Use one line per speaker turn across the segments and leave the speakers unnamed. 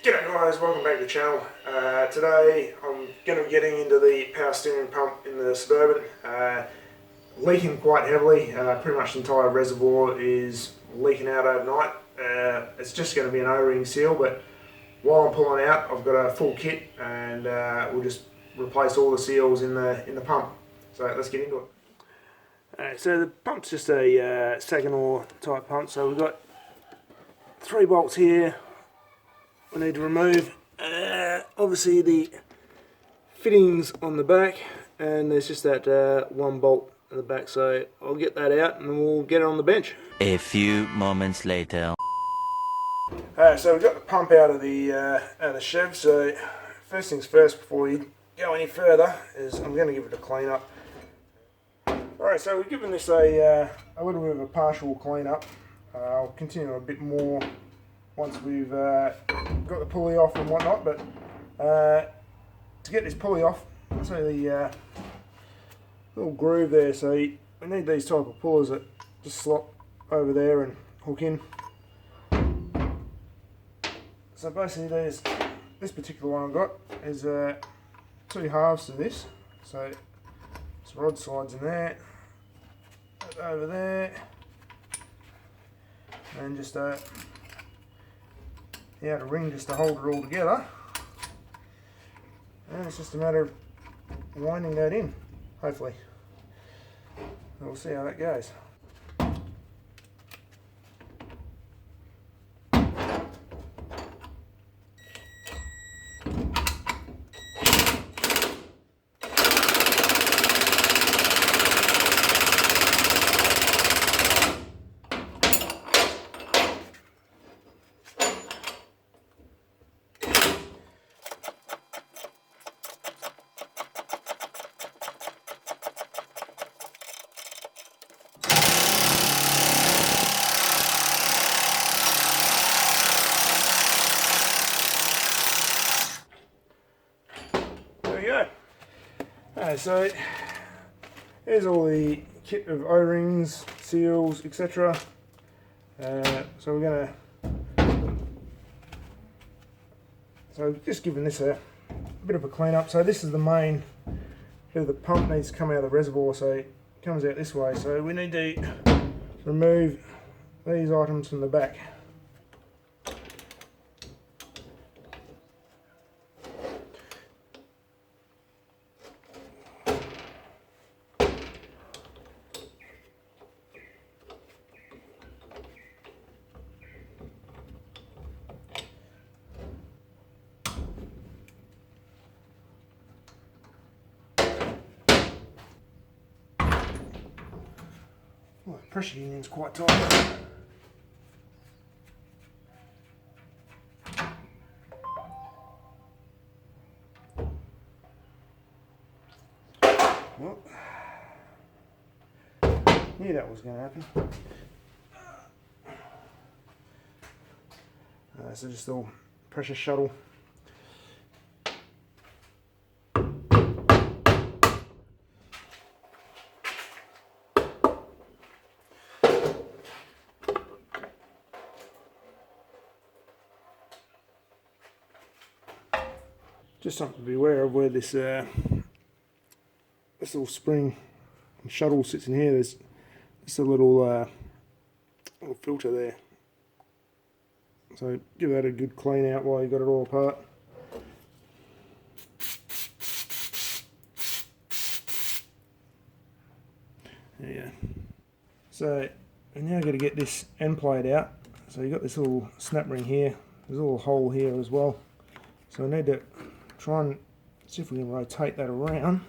G'day guys, welcome back to the channel. Today I'm going to be getting into the power steering pump in the Suburban. Leaking quite heavily, pretty much the entire reservoir is leaking out overnight. It's just going to be an O-ring seal, but while I'm pulling out I've got a full kit and we'll just replace all the seals in the pump. So let's get into it. So the pump's just a Saginaw type pump, so we've got 3 bolts here we need to remove. Obviously the fittings on the back, and there's just that 1 bolt at the back, so I'll get that out and we'll get it on the bench.
A few moments later.
So we've got the pump out of the Chev, so first things first before we go any further is I'm going to give it a clean up. Alright, so we've given this a little bit of a partial clean up. I'll continue a bit more once we've got the pulley off and whatnot, but to get this pulley off, so the little groove there, so we need these type of pullers that just slot over there and hook in. So basically there's this particular one I've got is 2 halves to this, so this rod slides in there, over there, and just a ring just to hold it all together, and it's just a matter of winding that in, hopefully. And we'll see how that goes. So here's all the kit of O-rings, seals, etc. So we're just giving this a bit of a clean up. So this is the main bit of the pump, needs to come out of the reservoir, so it comes out this way. So we need to remove these items from the back. Well, the pressure union's quite tight. Well, knew that was going to happen. So just a little pressure shuttle. Just something to be aware of where this little spring and shuttle sits in here. There's just a little filter there. So give that a good clean out while you got it all apart. There you go. So we're now going to get this end plate out. So you've got this little snap ring here. There's a little hole here as well. So I need to try and see if we can rotate that around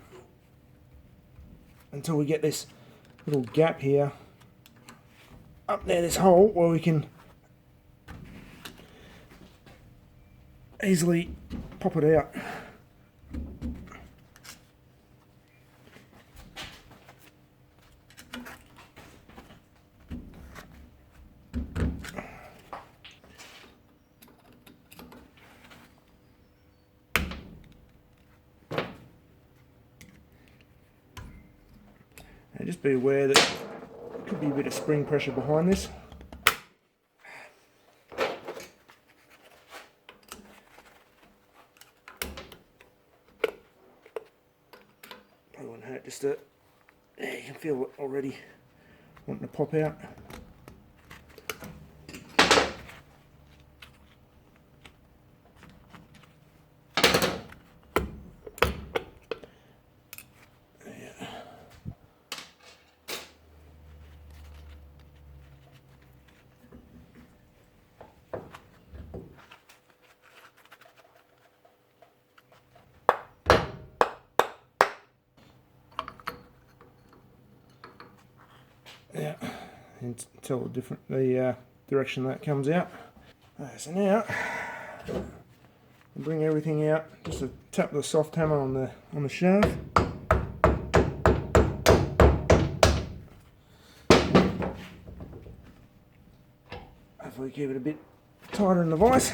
until we get this little gap here up there, this hole, where we can easily pop it out. And just be aware that there could be a bit of spring pressure behind this. just to, yeah, you can feel it already wanting to pop out. Yeah, and tell the direction that comes out. So now bring everything out. Just to tap the soft hammer on the shaft. Hopefully keep it a bit tighter in the vise.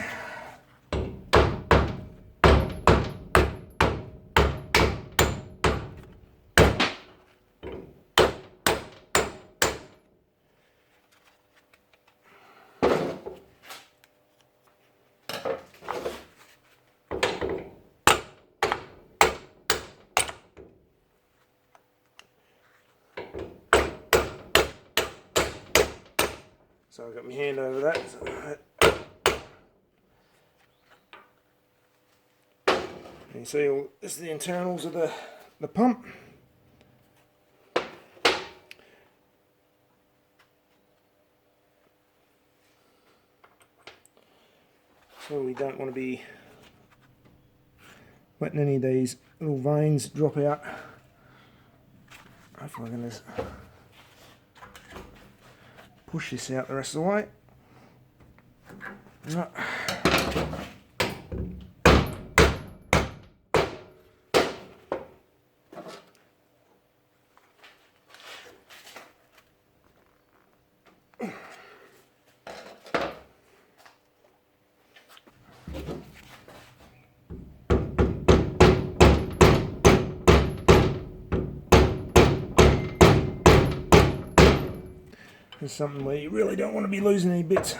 So I've got my hand over that. And you see this is the internals of the pump. So we don't want to be letting any of these little veins drop out. Hopefully I can just push this out the rest of the way. Right. This is something where you really don't want to be losing any bits.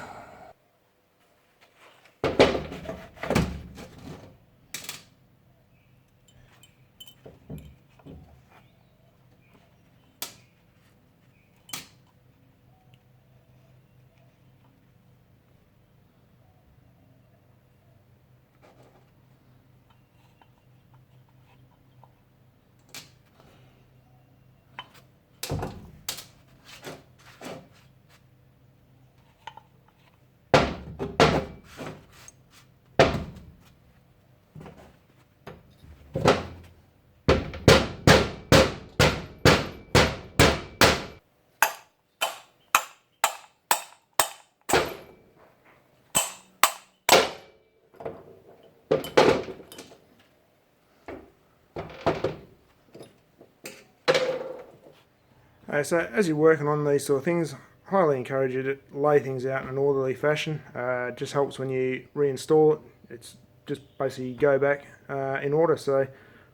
So as you're working on these sort of things, I highly encourage you to lay things out in an orderly fashion. It just helps when you reinstall it. It's just basically go back in order. So I'm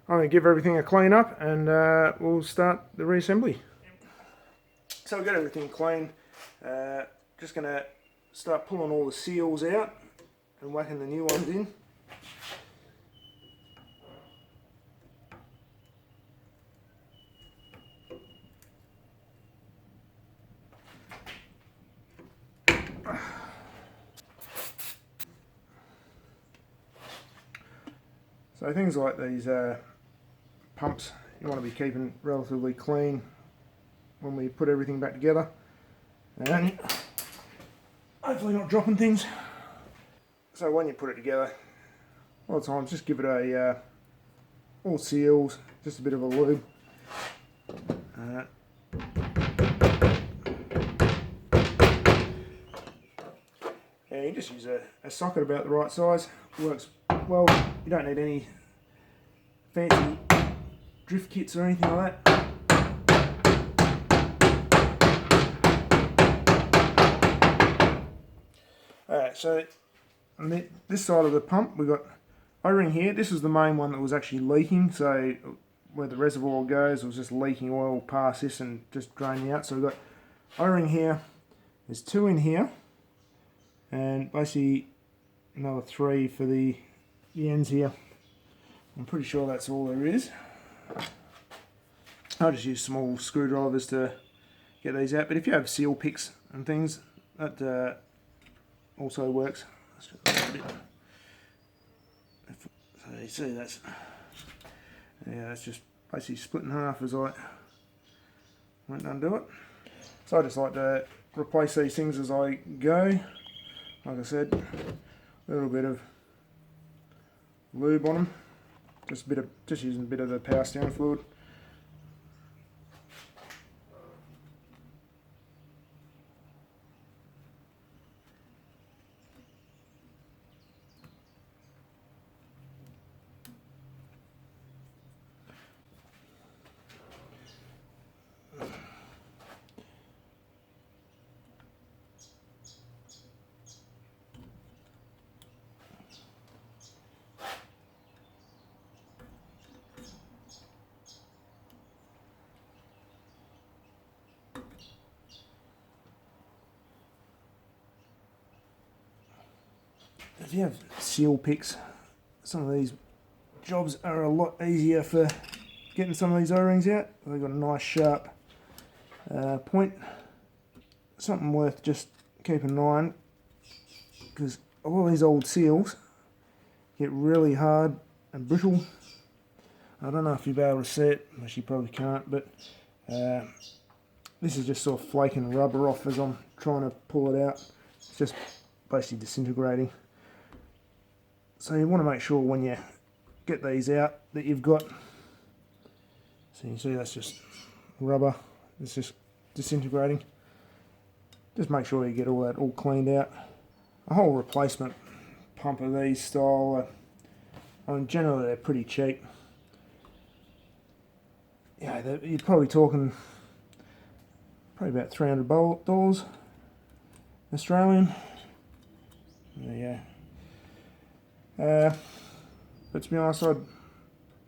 going to give everything a clean up and we'll start the reassembly. So we've got everything clean. Just going to start pulling all the seals out and whacking the new ones in. So things like these pumps, you want to be keeping relatively clean when we put everything back together, and hopefully not dropping things. So when you put it together, a lot of times just give it a all seals, just a bit of a lube. And you just use a socket about the right size. Works well. You don't need any fancy drift kits or anything like that. Alright, so on this side of the pump we've got O-ring here. This is the main one that was actually leaking, so where the reservoir goes it was just leaking oil past this and just draining out. So we've got O-ring here, there's 2 in here, and basically another 3 for the ends here. I'm pretty sure that's all there is. I just use small screwdrivers to get these out, but if you have seal picks and things, that also works. Let's just a bit. So you see that's just basically split in half as I won't undo it. So I just like to replace these things as I go. Like I said, a little bit of lube on them, just using a bit of the power steering fluid. If you have seal picks, some of these jobs are a lot easier for getting some of these O-rings out. They've got a nice sharp point. Something worth just keeping an eye on, because a lot of these old seals get really hard and brittle. I don't know if you'll be able to see it, which you probably can't, but this is just sort of flaking rubber off as I'm trying to pull it out. It's just basically disintegrating. So you want to make sure when you get these out that you've got, so you can see that's just rubber, it's just disintegrating. Just make sure you get all that all cleaned out. A whole replacement pump of these style, I mean generally they're pretty cheap. Yeah, you're probably talking about $300 Australian. There you go. But to be honest, I'd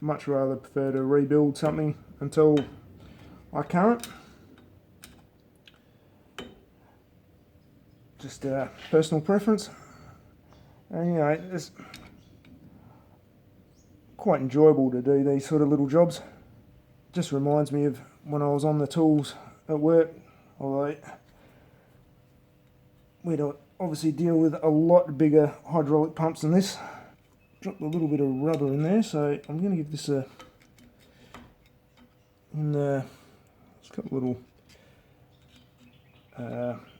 much rather prefer to rebuild something until I can't. Just personal preference. And you know, it's quite enjoyable to do these sort of little jobs. Just reminds me of when I was on the tools at work, although we'd obviously deal with a lot bigger hydraulic pumps than this. Dropped a little bit of rubber in there, so I'm going to give this a... it's got little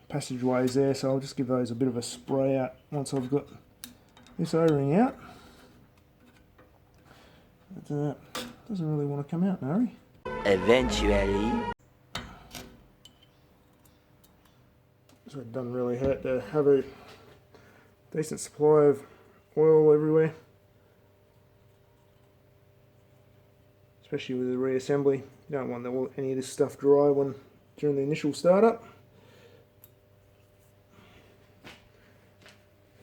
passageways there, so I'll just give those a bit of a spray out once I've got this O-ring out. It doesn't really want to come out in a hurry.
Eventually.
So it doesn't really hurt to have a decent supply of oil everywhere, especially with the reassembly. You don't want any of this stuff dry during the initial startup.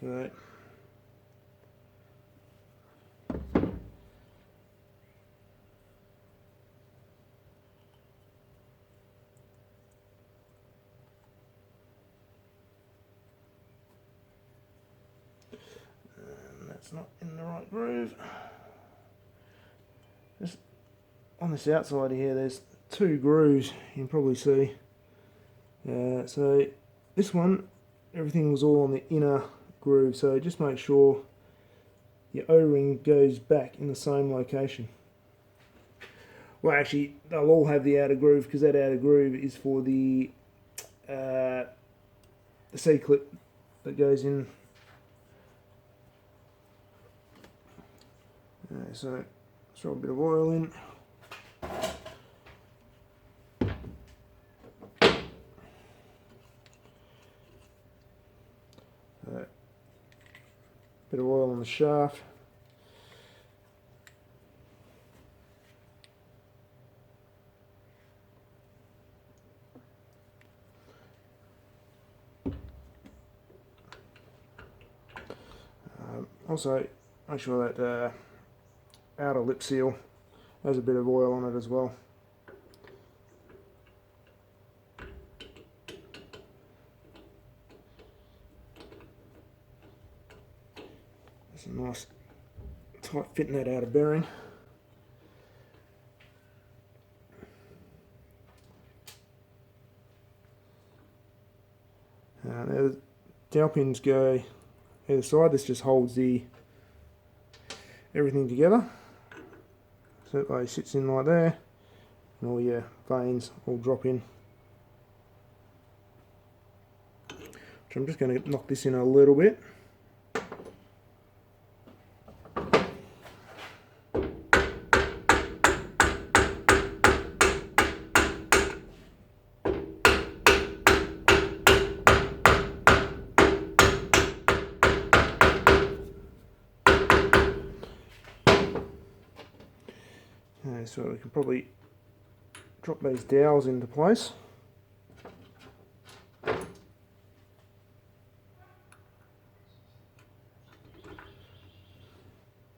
Right. That's not in the right groove. Just on this outside here, there's two grooves you can probably see. So this one, everything was all on the inner groove, so just make sure your O-ring goes back in the same location. Well, actually, they'll all have the outer groove, because that outer groove is for the C-clip that goes in. So let's throw a bit of oil in. Bit of oil on the shaft. Also, make sure that outer lip seal has a bit of oil on it as well. That's a nice tight fit in that outer bearing. dowel pins go either side. This just holds everything together. So that way it sits in like there, and all your vanes all drop in. So I'm just going to knock this in a little bit. Okay, so we can probably drop these dowels into place.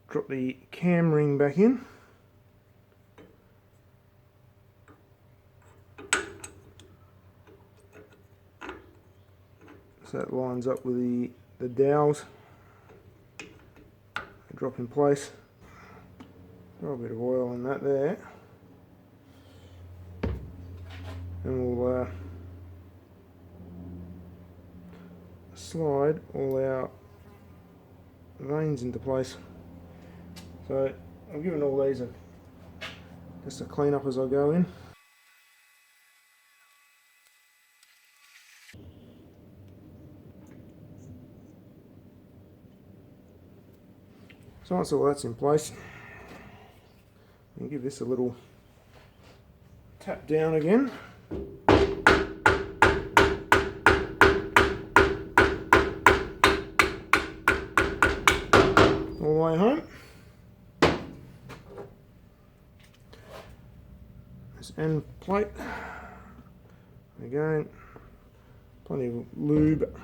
Drop the cam ring back in. So that lines up with the dowels. Drop in place. Throw a bit of oil in that there. And we'll slide all our vanes into place. So I'm giving all these just a clean up as I go in. So once all that's in place, and give this a little tap down again. All the way home. This end plate, again, plenty of lube.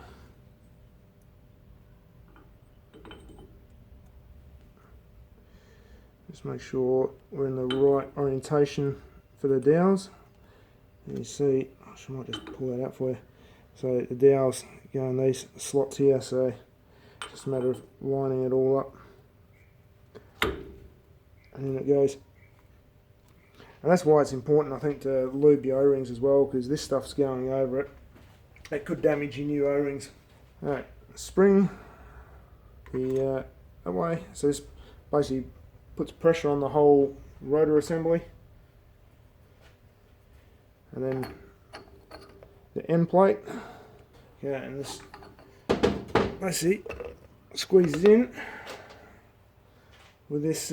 Just make sure we're in the right orientation for the dowels. And you see, I might just pull that out for you. So the dowels go in these slots here, so it's just a matter of lining it all up. And in it goes. And that's why it's important, I think, to lube your O-rings as well, because this stuff's going over it. It could damage your new O-rings. Alright, spring the that way. So this basically puts pressure on the whole rotor assembly. And then the end plate. Yeah, and this basically squeezes in with this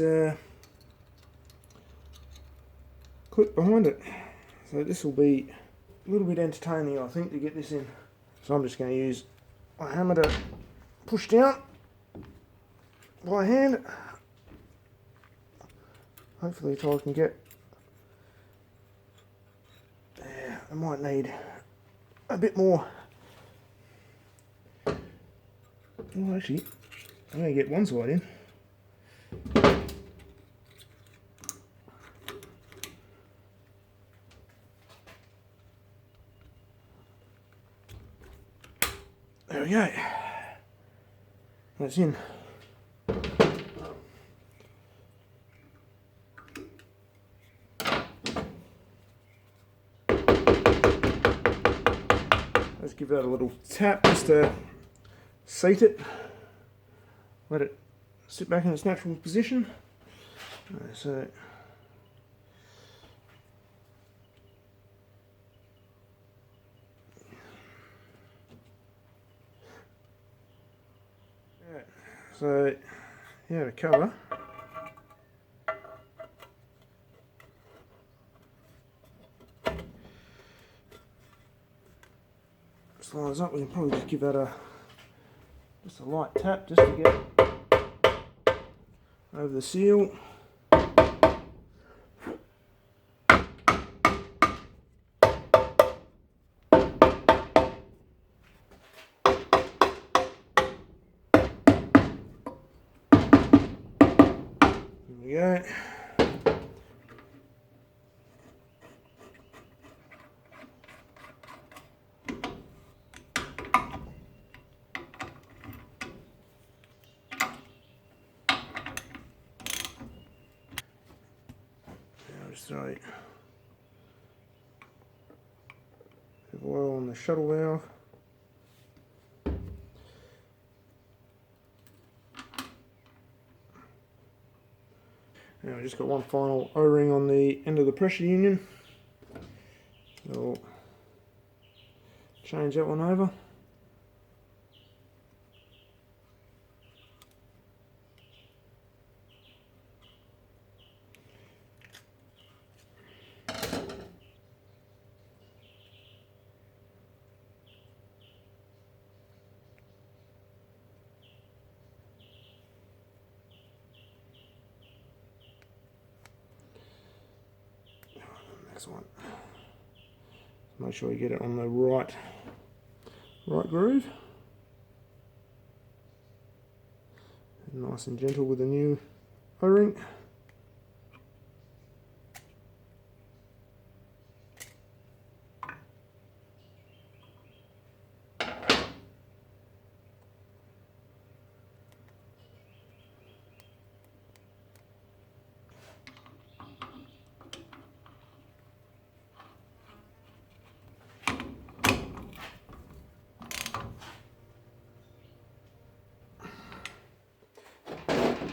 clip behind it. So this will be a little bit entertaining, I think, to get this in. So I'm just going to use my hammer to push down by hand. Hopefully if I can get there. I might need a bit more. Well, actually, I'm going to get one side in. There we go. That's in. Let's give that a little tap just to seat it. Let it sit back in its natural position. So yeah, the cover. Slides up. We can probably just give that just a light tap just to get over the seal. There we go. Throw a bit of oil on the shuttle valve. Now we've just got one final O-ring on the end of the pressure union. So we'll change that one over. Next one. Make sure you get it on the right groove. And nice and gentle with the new O-ring.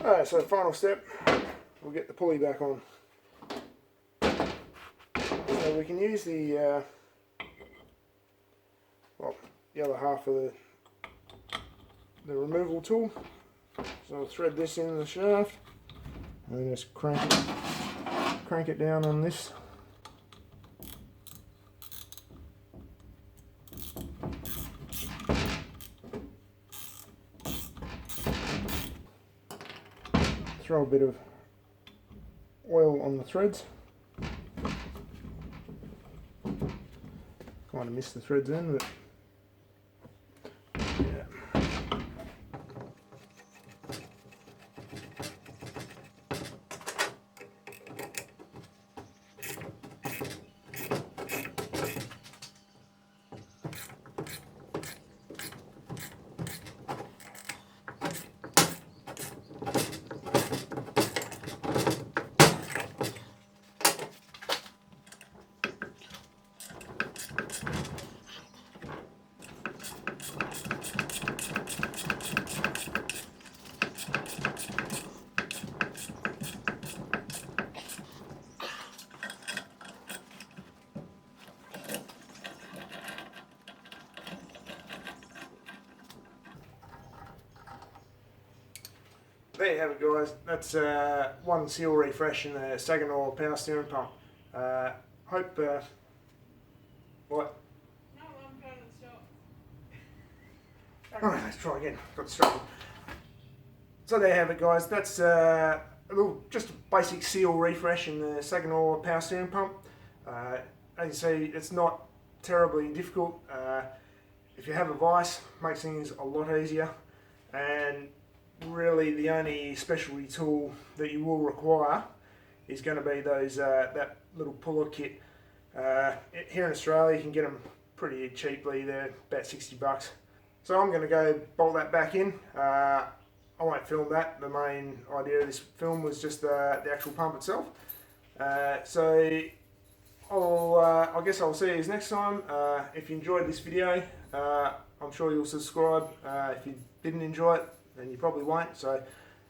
Alright, so final step, we'll get the pulley back on. So we can use the the other half of the removal tool. So I'll thread this in the shaft and then just crank it down on this. Throw a bit of oil on the threads. Kind of missed the threads in, but yeah. There you have it, guys. That's one seal refresh in the Saginaw power steering pump. Hope what?
No, I'm trying to stop.
Alright, let's try again. Got distracted. So there you have it, guys. That's just a basic seal refresh in the Saginaw power steering pump. As you see, it's not terribly difficult. If you have a vise, makes things a lot easier. And really, the only specialty tool that you will require is going to be those that little puller kit. Here in Australia, you can get them pretty cheaply. They're about 60 bucks. So I'm going to go bolt that back in. I won't film that. The main idea of this film was just the actual pump itself. So I guess I'll see you next time. If you enjoyed this video, I'm sure you'll subscribe. If you didn't enjoy it, then you probably won't. So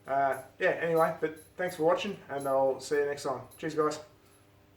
yeah, anyway, but thanks for watching, and I'll see you next time. Cheers, guys.